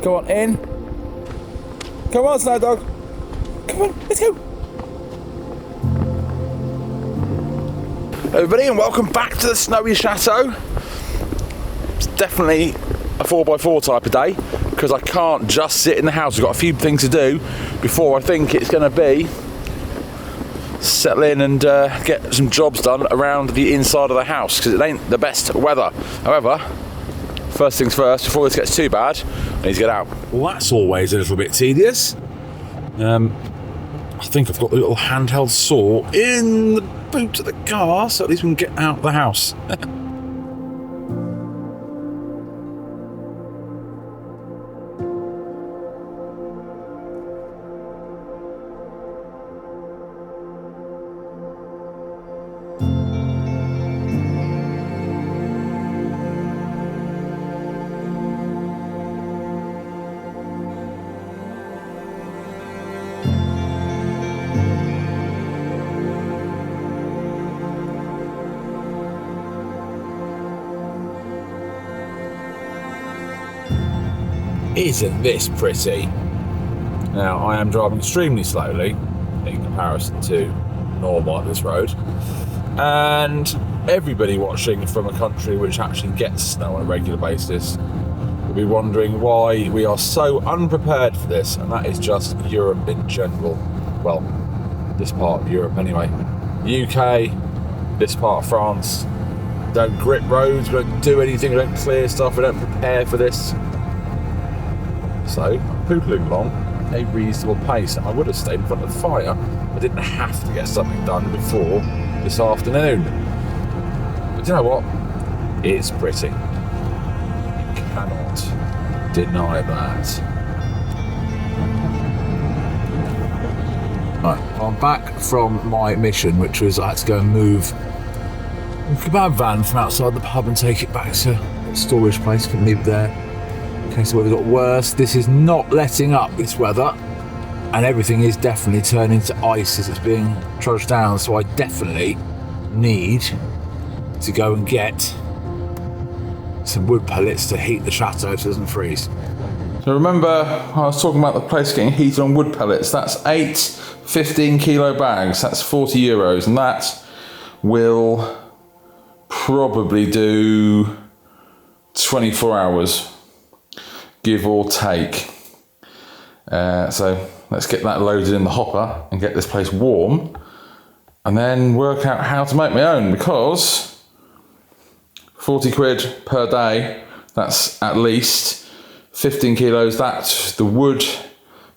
Go on, in. Come on, Snow Dog. Come on, let's go. Everybody, and welcome back to the snowy chateau. It's definitely a 4x4 type of day because I can't just sit in the house. I've got a few things to do before I think it's going to be settle in and get some jobs done around the inside of the house because it ain't the best weather. However, first things first, before this gets too bad, I need to get out. Well, that's always a little bit tedious. I think I've got the little handheld saw in the boot of the car, so at least we can get out of the house. Isn't this pretty? Now, I am driving extremely slowly in comparison to normal on this road, and everybody watching from a country which actually gets snow on a regular basis will be wondering why we are so unprepared for this, and that is just Europe in general. Well, this part of Europe anyway. UK, this part of France, don't grip roads, we don't do anything, we don't clear stuff, we don't prepare for this. So, I'm poodling along at a reasonable pace. I would have stayed in front of the fire. I didn't have to get something done before this afternoon. But you know what? It's pretty. You cannot deny that. Right, I'm back from my mission, which was I had to go and move a kebab van from outside the pub and take it back to a storage place. Couldn't leave it there. In case the weather got worse. This is not letting up, this weather, and everything is definitely turning to ice as it's being trudged down, so I definitely need to go and get some wood pellets to heat the chateau so it doesn't freeze. So remember, I was talking about the place getting heated on wood pellets. That's 8 15 kilo bags, that's €40, and that will probably do 24 hours. Give or take. So let's get that loaded in the hopper and get this place warm, and then work out how to make my own, because 40 quid per day, that's at least 15 kilos. That the wood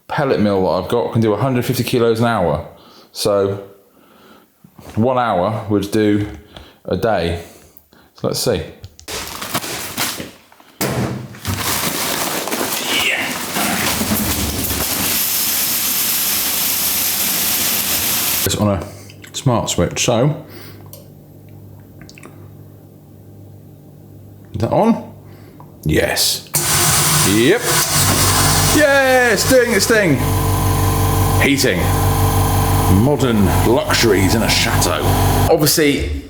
pellet mill that I've got can do 150 kilos an hour. So 1 hour would do a day. So let's see. It's on a smart switch, so is that on? Yes. Yep. Yeah, it's doing its thing. Heating. Modern luxuries in a chateau. Obviously,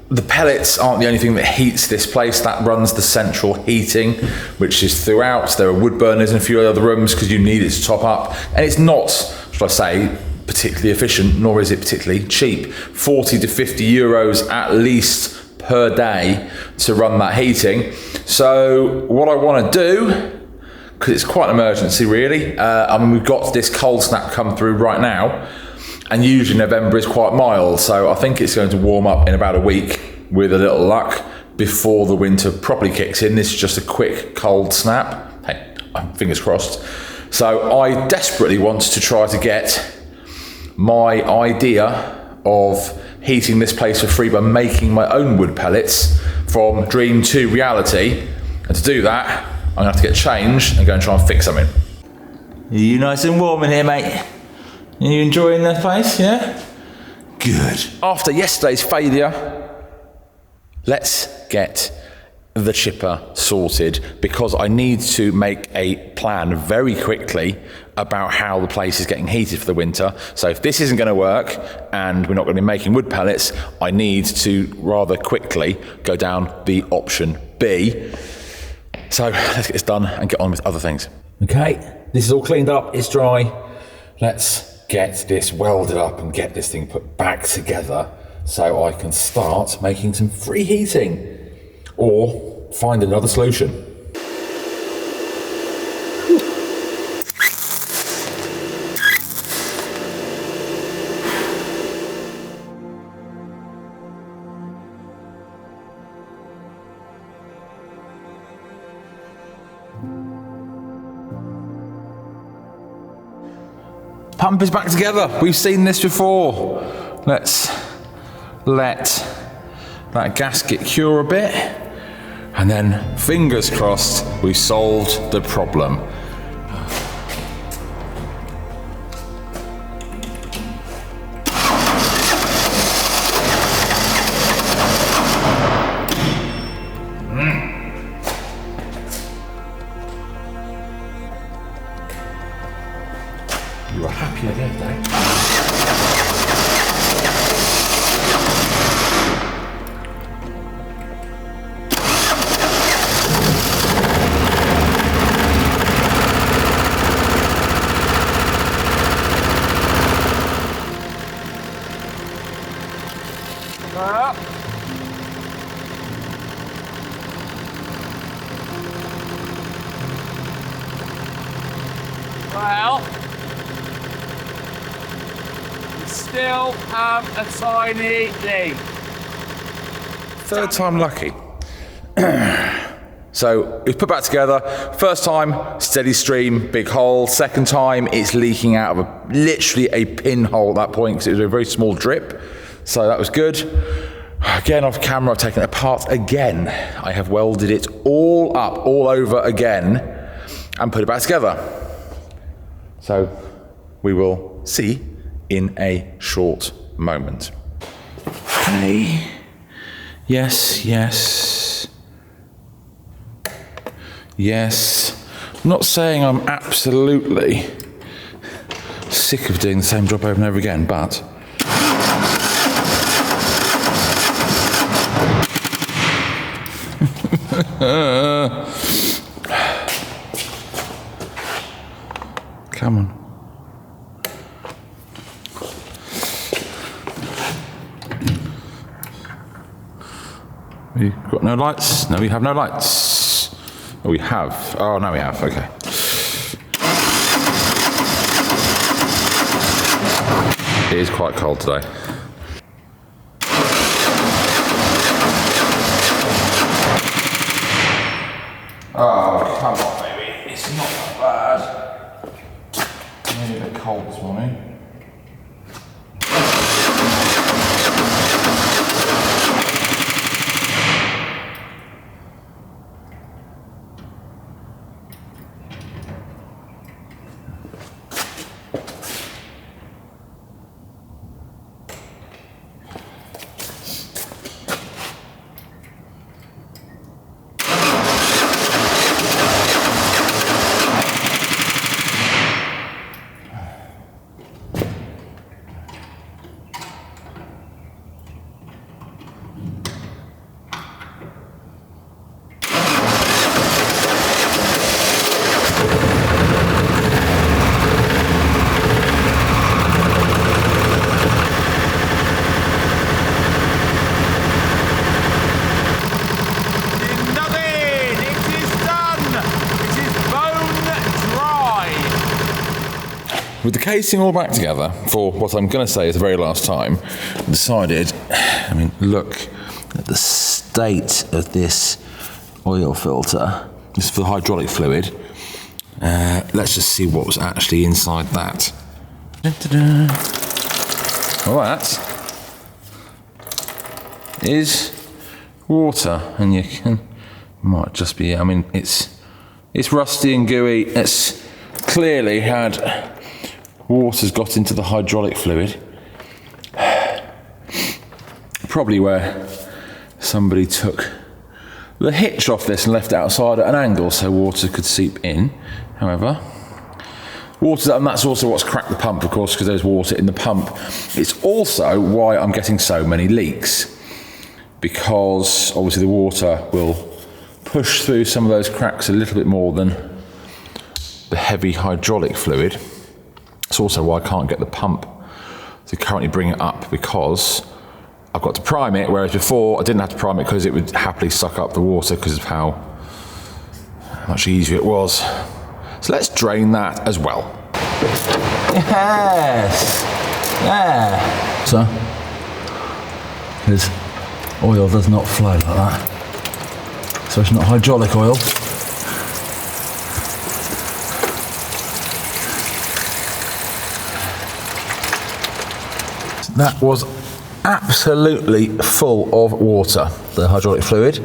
the pellets aren't the only thing that heats this place. That runs the central heating, which is throughout. There are wood burners in a few other rooms because you need it to top up. And it's not, should I say, particularly efficient, nor is it particularly cheap. 40 to 50 euros at least per day to run that heating. So what I want to do, because it's quite an emergency really, I mean, we've got this cold snap come through right now, and usually November is quite mild, so I think it's going to warm up in about a week with a little luck before the winter properly kicks in. This is just a quick cold snap. Hey, fingers crossed. So I desperately want to try to get my idea of heating this place for free by making my own wood pellets from dream to reality. And to do that, I'm gonna have to get changed and go and try and fix something. Are you nice and warm in here, mate? Are you enjoying that place, yeah? Good. After yesterday's failure, let's get the chipper sorted, because I need to make a plan very quickly about how the place is getting heated for the winter. So if this isn't going to work and we're not going to be making wood pellets, I need to rather quickly go down the option B. So let's get this done and get on with other things. Okay, this is all cleaned up, it's dry. Let's get this welded up and get this thing put back together so I can start making some free heating or find another solution. Pump is back together. We've seen this before. Let's let that gasket cure a bit, and then fingers crossed we solved the problem. You are happy again, Dave. Well, we still have a tiny leak. Third time lucky. So we've put back together. First time, steady stream, big hole. Second time, it's leaking out of literally a pinhole at that point because it was a very small drip. So that was good. Again, off camera, I've taken it apart again. I have welded it all up, all over again, and put it back together. So we will see in a short moment. Okay. Yes, yes. Yes. I'm not saying I'm absolutely sick of doing the same job over and over again, but come on. We've got no lights? No, we have no lights. Oh, we have. Oh, no, we have. Okay. It is quite cold today. Oh, come on, baby. It's not that bad. Maybe a bit cold this morning. With the casing all back together, for what I'm going to say is the very last time, I decided, look at the state of this oil filter. This is for the hydraulic fluid. Let's just see what was actually inside that. Well, that is water, and you can, might just be, it's rusty and gooey. It's clearly had, water's got into the hydraulic fluid. Probably where somebody took the hitch off this and left it outside at an angle so water could seep in. However, and that's also what's cracked the pump, of course, because there's water in the pump. It's also why I'm getting so many leaks, because obviously the water will push through some of those cracks a little bit more than the heavy hydraulic fluid. It's also why I can't get the pump to currently bring it up, because I've got to prime it, whereas before I didn't have to prime it because it would happily suck up the water because of how much easier it was. So let's drain that as well. Yes! Yeah! So, because oil does not flow like that. So it's not hydraulic oil. That was absolutely full of water, the hydraulic fluid.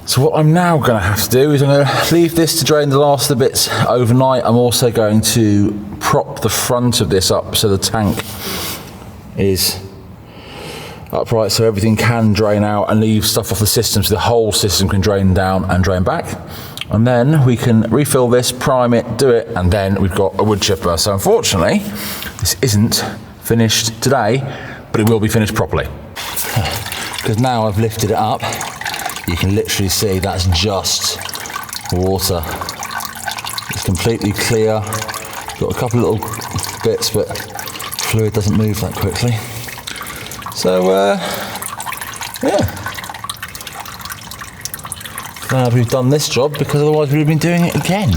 So what I'm now going to have to do is I'm going to leave this to drain the last of the bits overnight. I'm also going to prop the front of this up so the tank is upright, so everything can drain out, and leave stuff off the system so the whole system can drain down and drain back. And then we can refill this, prime it, do it, and then we've got a wood chipper. So unfortunately, this isn't finished today, but it will be finished properly. Because now I've lifted it up, you can literally see that's just water. It's completely clear. Got a couple of little bits, but fluid doesn't move that quickly. So, yeah. Glad we've done this job, because otherwise we'd have been doing it again.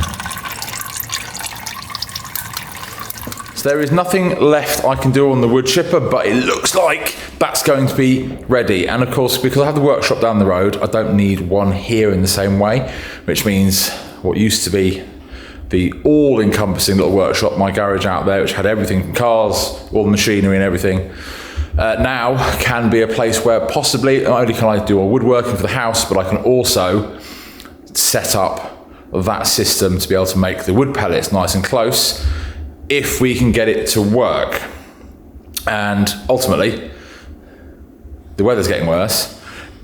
So there is nothing left I can do on the wood chipper, but it looks like that's going to be ready. And of course, because I have the workshop down the road, I don't need one here in the same way, which means what used to be the all-encompassing little workshop, my garage out there, which had everything from cars, all the machinery and everything, now can be a place where possibly not only can I do a woodworking for the house, but I can also set up that system to be able to make the wood pellets nice and close, if we can get it to work. And ultimately, the weather's getting worse.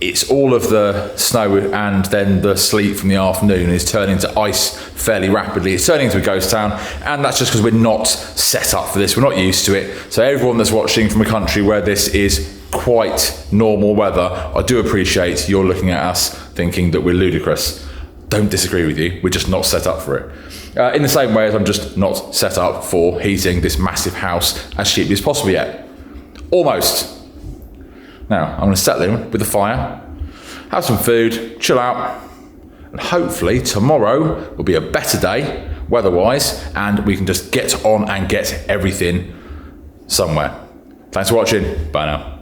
It's all of the snow and then the sleet from the afternoon is turning to ice fairly rapidly. It's turning into a ghost town, and that's just because we're not set up for this. We're not used to it. So everyone that's watching from a country where this is quite normal weather, I do appreciate you're looking at us thinking that we're ludicrous. Don't disagree with you. We're just not set up for it. In the same way as I'm just not set up for heating this massive house as cheaply as possible yet. Almost. Now, I'm going to settle in with the fire, have some food, chill out, and hopefully tomorrow will be a better day, weather-wise, and we can just get on and get everything somewhere. Thanks for watching. Bye now.